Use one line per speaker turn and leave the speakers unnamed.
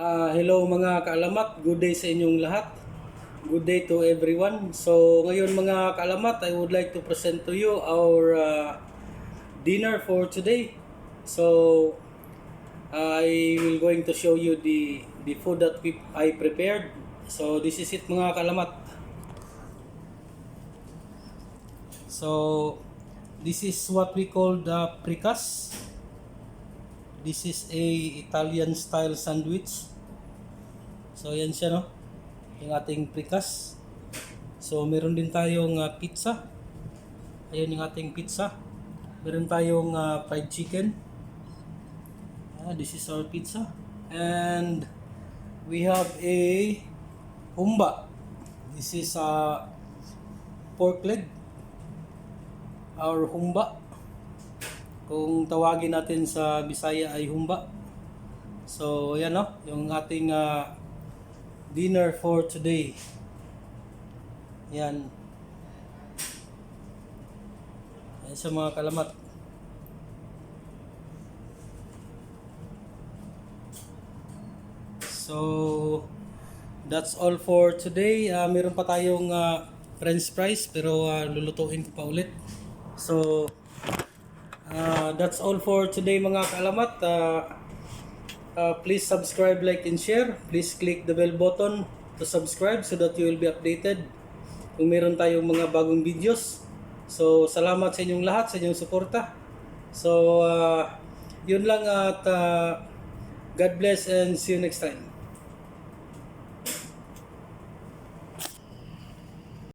Hello mga kaalamat, good day sa inyong lahat. Good day to everyone. So ngayon mga kaalamat, I would like to present to you our dinner for today. So I will going to show you the food that I prepared. So this is it mga kaalamat. So this is what we call the precas. This is a Italian style sandwich. So yan siya, no, yung ating precas. So meron din tayong pizza. Ayun yung ating pizza. Meron tayong fried chicken. This is our pizza. And we have a humba. This is a pork leg. Our humba. Kung tawagin natin sa Bisaya ay humba. So yan, no, yung ating dinner for today. Yan. Yan sa mga kalamat. So that's all for today. Meron pa tayong french fries pero lulutuin ko pa ulit. So that's all for today mga kaalamat. Please subscribe, like, and share. Please click the bell button to subscribe so that you will be updated kung meron tayong mga bagong videos. So salamat sa inyong lahat, sa inyong suporta. So yun lang at God bless and see you next time.